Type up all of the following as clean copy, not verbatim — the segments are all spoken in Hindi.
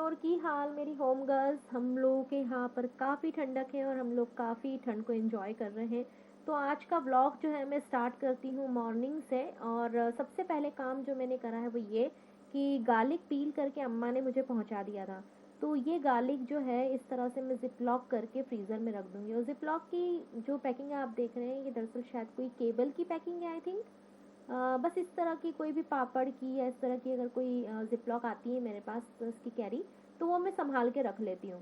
और की हाल मेरी होम गर्ल्स। हम लोगों के यहाँ पर काफ़ी ठंडक है और हम लोग काफ़ी ठंड को एंजॉय कर रहे हैं। तो आज का व्लॉग जो है मैं स्टार्ट करती हूँ मॉर्निंग से। और सबसे पहले काम जो मैंने करा है वो ये कि गार्लिक पील करके अम्मा ने मुझे पहुँचा दिया था। तो ये गार्लिक जो है इस तरह से मैं ज़िप लॉक करके फ्रीज़र में रख दूँगी। और ज़िप लॉक की जो पैकिंग आप देख रहे हैं ये दरअसल शायद कोई केबल की पैकिंग है आई थिंक। बस इस तरह की कोई भी पापड़ की या इस तरह की अगर कोई ज़िप-लॉक आती है मेरे पास तो उसकी कैरी, तो वो मैं सँभाल के रख लेती हूँ।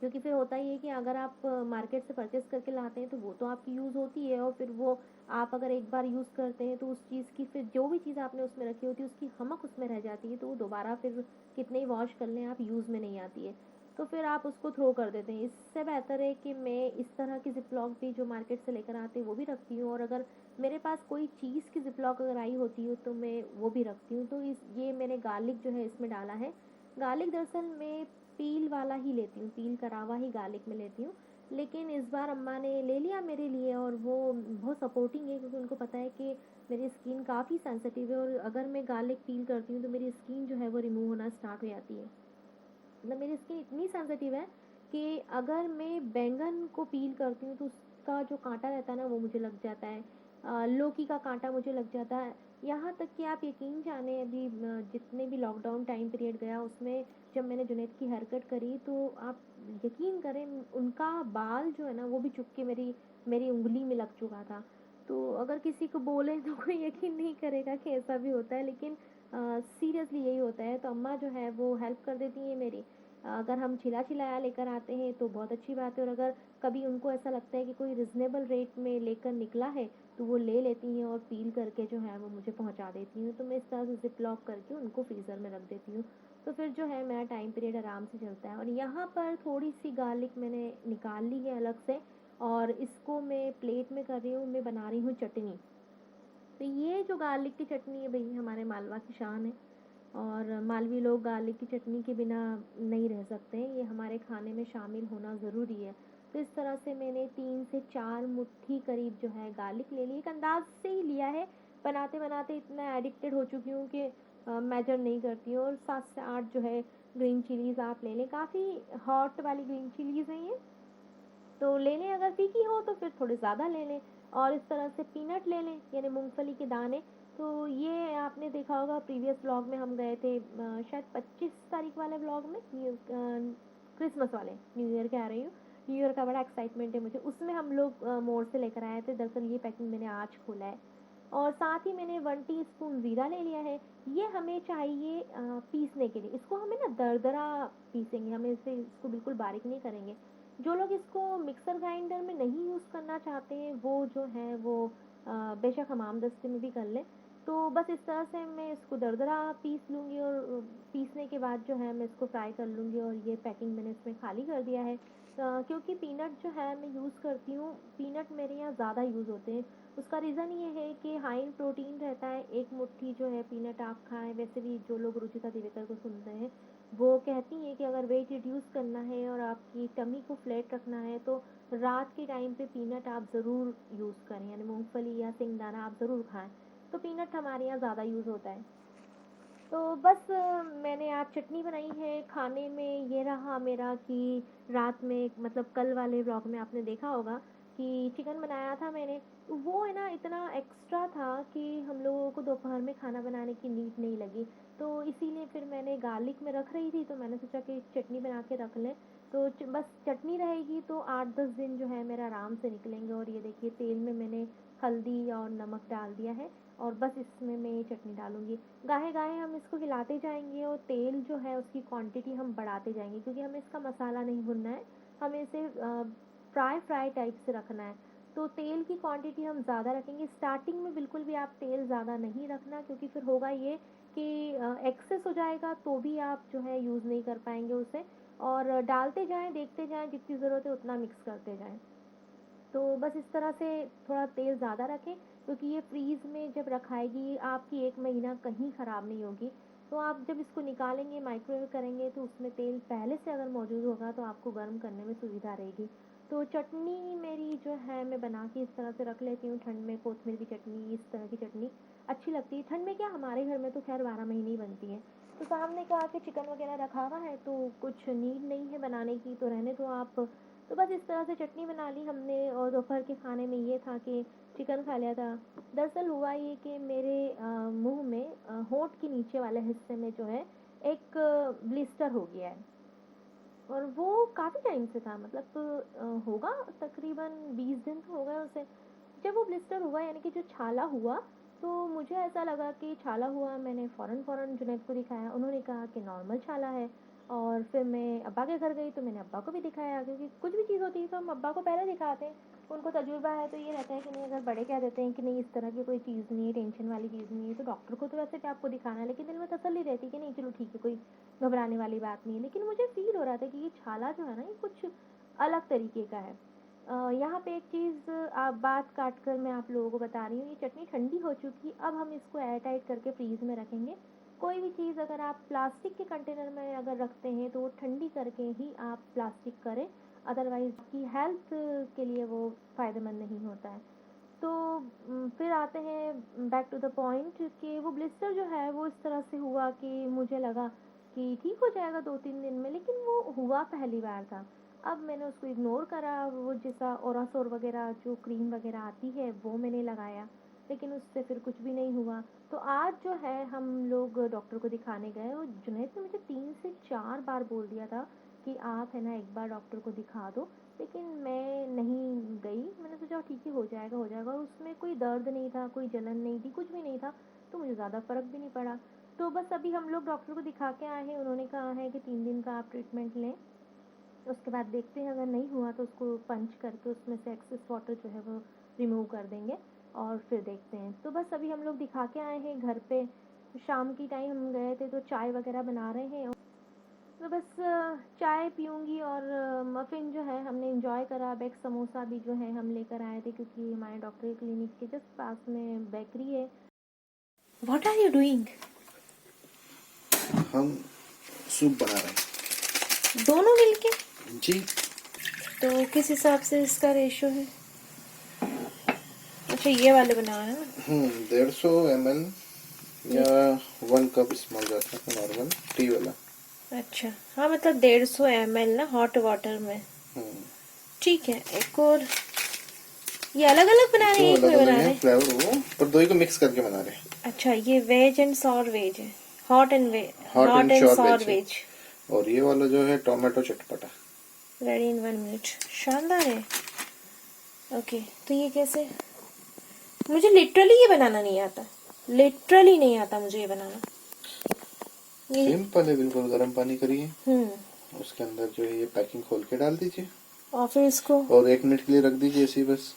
क्योंकि फिर होता ये है कि अगर आप मार्केट से परचेज़ करके लाते हैं तो वो तो आपकी यूज़ होती है और फिर वो आप अगर एक बार यूज़ करते हैं तो उस चीज़ की फिर जो भी चीज़ आपने उसमें रखी होती है उसकी हमक उसमें रह जाती है, तो वो दोबारा फिर कितने ही वॉश कर लें आप यूज़ में नहीं आती है। तो फिर आप उसको थ्रो कर देते हैं। इससे बेहतर है कि मैं इस तरह की ज़िप-लॉक भी जो मार्केट से लेकर आते हैं वो भी रखती हूँ। और अगर मेरे पास कोई चीज़ की ज़िप-लॉक अगर आई होती है तो मैं वो भी रखती हूँ। तो इस ये मैंने गार्लिक जो है इसमें डाला है। गार्लिक दरअसल मैं पील वाला ही लेती हूँ, पील करा हुआ ही गार्लिक मैं लेती हूँ। लेकिन इस बार अम्मा ने ले लिया मेरे लिए और वो बहुत सपोर्टिंग है क्योंकि उनको पता है कि मेरी स्किन काफ़ी सेंसिटिव है और अगर मैं गार्लिक पील करती हूँ तो मेरी स्किन जो है वो रिमूव होना स्टार्ट हो जाती है। मतलब मेरी स्किन इतनी सेंसिटिव है कि अगर मैं बैंगन को पील करती हूँ तो उसका जो काँटा रहता है ना वो मुझे लग जाता है। लौकी का काँटा मुझे लग जाता है। यहाँ तक कि आप यकीन जाने अभी जितने भी लॉकडाउन टाइम पीरियड गया उसमें जब मैंने जुनैद की हेयर कट करी तो आप यकीन करें उनका बाल जो है ना वो भी चुभ के मेरी मेरी उँगली में लग चुका था। तो अगर किसी को बोले तो कोई यकीन नहीं करेगा कि ऐसा भी होता है, लेकिन सीरियसली यही होता है। तो अम्मा जो है वो हेल्प कर देती हैं मेरी। अगर हम छिला-छिलाया लेकर आते हैं तो बहुत अच्छी बात है और अगर कभी उनको ऐसा लगता है कि कोई रीज़नेबल रेट में लेकर निकला है, तो वो ले लेती हैं और पील करके जो है वो मुझे पहुँचा देती हैं। तो मैं इस तरह से ज़िप लॉक करके उनको फ्रीज़र में रख देती हूँ। तो फिर जो है मेरा टाइम पीरियड आराम से चलता है। और यहाँ पर थोड़ी-सी गार्लिक मैंने निकाल ली है अलग से और इसको मैं प्लेट में कर रही हूँ, मैं बना रही हूँ चटनी। तो ये जो गार्लिक की चटनी है भई हमारे मालवा की शान है। और मालवी लोग गार्लिक की चटनी के बिना नहीं रह सकते हैं, ये हमारे खाने में शामिल होना ज़रूरी है। तो इस तरह से मैंने 3 से 4 मुट्ठी करीब जो है गार्लिक ले ली, एक अंदाज़ से ही लिया है, बनाते-बनाते इतना एडिक्टेड हो चुकी हूँ कि मेजर नहीं करती हूँ। और 7 से 8 जो है ग्रीन चिलीज़ आप ले लें, काफ़ी हॉट वाली ग्रीन चिलीज़ हैं ये। तो ले लें, अगर फीकी हो तो फिर थोड़े ज़्यादा ले लें। और इस तरह से पीनट ले लें यानी मूँगफली के दाने। तो ये आपने देखा होगा प्रीवियस व्लॉग में हम गए थे शायद 25 तारीख वाले व्लॉग में क्रिसमस वाले, न्यू ईयर कह रही हूँ। न्यू ईयर का बड़ा एक्साइटमेंट है मुझे, उसमें हम लोग मोड़ से लेकर आए थे। दरअसल ये पैकिंग मैंने आज खोला है। और साथ ही मैंने 1 टीस्पून ज़ीरा ले लिया है। ये हमें चाहिए पीसने के लिए। इसको हमें ना दरदरा पीसेंगे, हमें इसे इसको बिल्कुल बारीक नहीं करेंगे। जो लोग इसको मिक्सर ग्राइंडर में नहीं यूज़ करना चाहते हैं वो जो है वो बेशक हमामदस्ते में भी कर लें। तो बस इस तरह से मैं इसको दरदरा पीस लूँगी और पीसने के बाद जो है मैं इसको फ्राई कर लूँगी। और ये पैकिंग मैंने इसमें खाली कर दिया है। क्योंकि पीनट जो है मैं यूज़ करती हूँ, पीनट मेरे यहाँ ज़्यादा यूज़ होते हैं। उसका रीज़न ये है कि हाई इन प्रोटीन रहता है। एक मुट्ठी जो है पीनट आप खाएँ, वैसे भी जो लोग रुचिका दिवेकर को सुनते हैं वो कहती हैं कि अगर वेट रिड्यूस करना है और आपकी टमी को फ्लैट रखना है तो रात के टाइम पे पीनट आप ज़रूर यूज़ करें, यानी मूँगफली या सिंगदाना आप ज़रूर खाएँ। तो पीनट हमारे यहाँ ज़्यादा यूज़ होता है। तो बस मैंने आज चटनी बनाई है। खाने में ये रहा मेरा कि रात में मतलब कल वाले व्लॉग में आपने देखा होगा कि चिकन बनाया था मैंने। तो वो है ना इतना एक्स्ट्रा था कि हम लोगों को दोपहर में खाना बनाने की नीड नहीं लगी। तो इसीलिए फिर मैंने गार्लिक में रख रही थी तो मैंने सोचा कि चटनी बना के रख लें। तो बस चटनी रहेगी तो 8-10 दिन जो है मेरा आराम से निकलेंगे। और ये देखिए तेल में मैंने हल्दी और नमक डाल दिया है और बस इसमें मैं ये चटनी डालूँगी। गाहे-गाहे हम इसको हिलाते जाएँगे और तेल जो है उसकी क्वांटिटी हम बढ़ाते जाएँगे क्योंकि हमें इसका मसाला नहीं भुनना है, हमें इसे फ्राई फ्राई टाइप से रखना है। तो तेल की क्वांटिटी हम ज़्यादा रखेंगे। स्टार्टिंग में बिल्कुल भी आप तेल ज़्यादा नहीं रखना क्योंकि फिर होगा ये कि एक्सेस हो जाएगा तो भी आप जो है यूज़ नहीं कर पाएँगे उसे। और डालते जाएँ, देखते जाएँ, जितनी ज़रूरत है उतना मिक्स करते जाएँ। तो बस इस तरह से थोड़ा तेल ज़्यादा रखें क्योंकि ये फ्रीज़ में जब रखाएगी आपकी 1 महीना कहीं ख़राब नहीं होगी। तो आप जब इसको निकालेंगे माइक्रोवेव करेंगे तो उसमें तेल पहले से अगर मौजूद होगा तो आपको गर्म करने में सुविधा रहेगी। तो चटनी मेरी जो है मैं बना के इस तरह से रख लेती हूँ। ठंड में कोतमीर की चटनी, इस तरह की चटनी अच्छी लगती है। ठंड में क्या हमारे घर में तो ख़ैर 12 महीने ही बनती है। तो साहब ने कहा कि चिकन वगैरह रखा हुआ है तो कुछ नीड नहीं है बनाने की, तो रहने दो आप। तो बस इस तरह से चटनी बना ली हमने, और दोपहर के खाने में ये था कि चिकन खा लिया था। दरअसल हुआ ये कि मेरे मुंह में होंठ के नीचे वाले हिस्से में जो है एक ब्लिस्टर हो गया है, और वो काफ़ी टाइम से था, मतलब होगा तकरीबन 20 दिन तो हो गए उसे। जब वो ब्लिस्टर हुआ यानी कि जो छाला हुआ, तो मुझे ऐसा लगा कि छाला हुआ। मैंने फ़ौरन जुनैद को दिखाया, उन्होंने कहा कि नॉर्मल छाला है। और फिर मैं अब्बा के घर गई तो मैंने अब्बा को भी दिखाया, क्योंकि कुछ भी चीज़ होती है तो हम अब्बा को पहले दिखाते हैं, उनको तजुर्बा है, तो ये रहता है कि नहीं, अगर बड़े कह देते हैं कि नहीं इस तरह की कोई चीज़ नहीं है, टेंशन वाली चीज़ नहीं है, तो डॉक्टर को तो वैसे भी आपको दिखाना है, लेकिन दिल में तसल्ली रहती कि नहीं चलो ठीक है, कोई घबराने वाली बात नहीं है। लेकिन मुझे फ़ील हो रहा था कि ये छाला जो है ना, ये कुछ अलग तरीके का है। यहाँ पे एक चीज़ आप बात काट कर मैं आप लोगों को बता रही हूँ, ये चटनी ठंडी हो चुकी, अब हम इसको एयर टाइट करके फ्रीज़ में रखेंगे। कोई भी चीज़ अगर आप प्लास्टिक के कंटेनर में अगर रखते हैं तो वो ठंडी करके ही आप प्लास्टिक करें, अदरवाइज़ आपकी हेल्थ के लिए वो फ़ायदेमंद नहीं होता है। तो फिर आते हैं बैक टू द पॉइंट कि वो ब्लिस्टर जो है वो इस तरह से हुआ कि मुझे लगा कि ठीक हो जाएगा 2-3 दिन में, लेकिन वो हुआ पहली बार था। अब मैंने उसको इग्नोर करा, वो जैसा ओरासोर वगैरह जो क्रीम वगैरह आती है वो मैंने लगाया, लेकिन उससे फिर कुछ भी नहीं हुआ। तो आज जो है हम लोग डॉक्टर को दिखाने गए, और जुनैद ने मुझे 3 से 4 बार बोल दिया था कि आप है ना एक बार डॉक्टर को दिखा दो, लेकिन मैं नहीं गई। मैंने सोचा ठीक है, हो जाएगा, और उसमें कोई दर्द नहीं था, कोई जलन नहीं थी, कुछ भी नहीं था, तो मुझे ज़्यादा फ़र्क भी नहीं पड़ा। तो बस अभी हम लोग डॉक्टर को दिखा के आए हैं, उन्होंने कहा है कि 3 दिन का आप ट्रीटमेंट लें, उसके बाद देखते हैं, अगर नहीं हुआ तो उसको पंच करके उसमें से एक्सेस वाटर जो है वो रिमूव कर देंगे, और फिर देखते हैं। तो बस अभी हम लोग दिखा के आए हैं घर पे, शाम की टाइम हम गए थे तो चाय वगैरह बना रहे हैं, तो बस चाय पीऊँगी, और मफ़िन जो है हमने एंजॉय करा। अब एक समोसा भी जो है हम लेकर आए थे, क्योंकि हमारे डॉक्टर के क्लिनिक के जस्ट पास में बेकरी है। What are you doing? हम सूप बना रहे हैं। दोनों मिलके? जी। तो किस हिसाब से इसका रेशो है? अच्छा, ये वाले बना है ना? 150 ml या 1 कप स्मॉल जाता है नॉर्मल टी वाला। अच्छा, हाँ, मतलब 150 ml ना हॉट वाटर में। ठीक है। एक और, ये अलग अलग बना रहे दो हैं, एक अलग में अलग बना रहे हैं हैं? फ्लेवर वो, पर दो ही को मिक्स करके बना रहे हैं। अच्छा, ये वेज एंड सॉर वेज है, hot hot and sure sour veg है, वेज। और ये वाला जो है टोमेटो चटपटा। Ready in 1 minute. शानदार है। ओके, तो ये कैसे? मुझे लिटरली ये बनाना नहीं आता, लिटरली नहीं आता मुझे ये बनाना। ये सिंपल है बिल्कुल। गर्म पानी करिए, हम्म उसके अंदर जो है ये पैकिंग खोल के डाल दीजिए, और फिर इसको और 1 मिनट के लिए रख दीजिए ऐसे ही बस।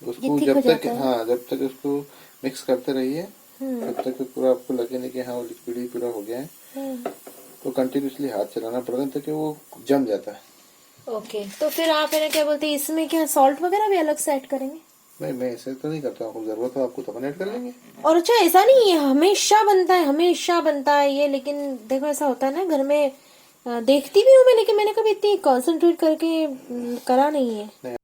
ये उसको थिक हो जब तक, जाता है। हाँ, जब तक उसको मिक्स करते रहिए, तब तक पूरा आपको लगे नहीं कि हाँ वो लिक्विड ही पूरा हो गया है। तो कंटिन्यूसली हाथ चलाना पड़ता है ताकि वो जम जाता है। ओके, तो फिर आप है ना क्या बोलते हैं, इसमें क्या सॉल्ट वगैरह भी अलग से ऐड करेंगे? नहीं, मैं ऐसे तो नहीं करता, आपको जरूरत हो आपको तो अपन ऐड कर लेंगे। और अच्छा, ऐसा नहीं है हमेशा बनता है, हमेशा बनता है ये, लेकिन देखो ऐसा होता है ना घर में, देखती भी हूँ मैं, लेकिन मैंने कभी इतनी कंसंट्रेट करके करा नहीं है। नहीं।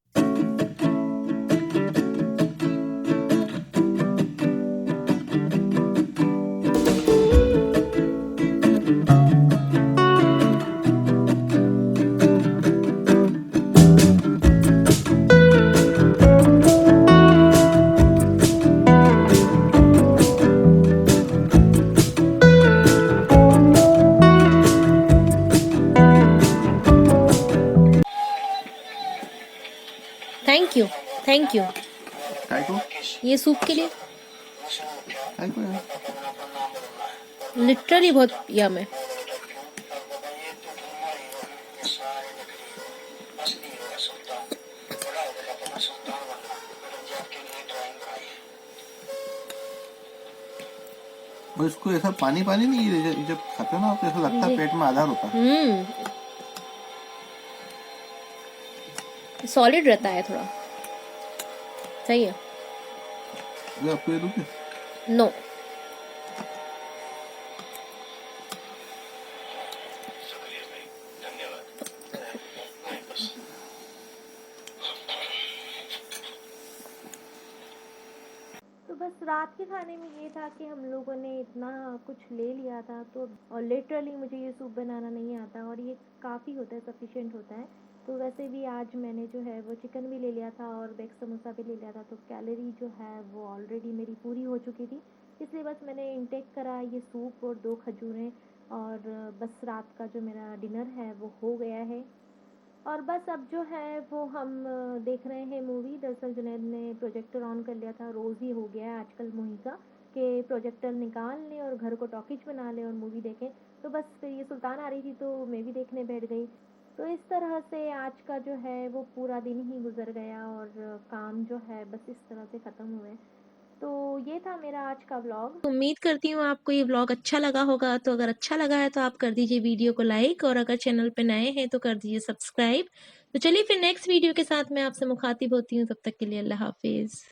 Thank you, thank you. काय को? ये सूप के लिए काय को यार? लिटरली बहुत यम है। और इसको ऐसा पानी पानी नहीं, ये जब खाते हो ना आप ऐसा लगता है पेट में आधार होता है। सॉलिड रहता है थोड़ा, सही है। ये आपको ये दूं क्या? नो। तो बस रात रात के खाने में ये था कि हम लोगों ने इतना कुछ ले लिया था, तो और लिटरली मुझे ये सूप बनाना नहीं आता और ये काफ़ी होता है, सफिशिएंट होता है। तो वैसे भी आज मैंने जो है वो चिकन भी ले लिया था और वेज समोसा भी ले लिया था, तो कैलोरी जो है वो ऑलरेडी मेरी पूरी हो चुकी थी। इसलिए बस मैंने इंटेक करा ये सूप और 2 खजूरें, और बस रात का जो मेरा डिनर है वो हो गया है। और बस अब जो है वो हम देख रहे हैं मूवी। दरअसल जुनैद ने प्रोजेक्टर ऑन कर लिया था, रोज़ ही हो गया है आजकल मूवी का कि प्रोजेक्टर निकाल लें और घर को टॉकीज बना लें और मूवी देखें। तो बस फिर ये सुल्तान आ रही थी तो मैं भी देखने बैठ गई। तो इस तरह से आज का जो है वो पूरा दिन ही गुजर गया और काम जो है बस इस तरह से ख़त्म हुए। तो ये था मेरा आज का व्लॉग। उम्मीद करती हूँ आपको ये व्लॉग अच्छा लगा होगा। तो अगर अच्छा लगा है तो आप कर दीजिए वीडियो को लाइक, और अगर चैनल पे नए हैं तो कर दीजिए सब्सक्राइब। तो चलिए फिर नेक्स्ट वीडियो के साथ मैं आपसे मुखातिब होती हूँ। तब तक के लिए अल्लाह हाफिज़।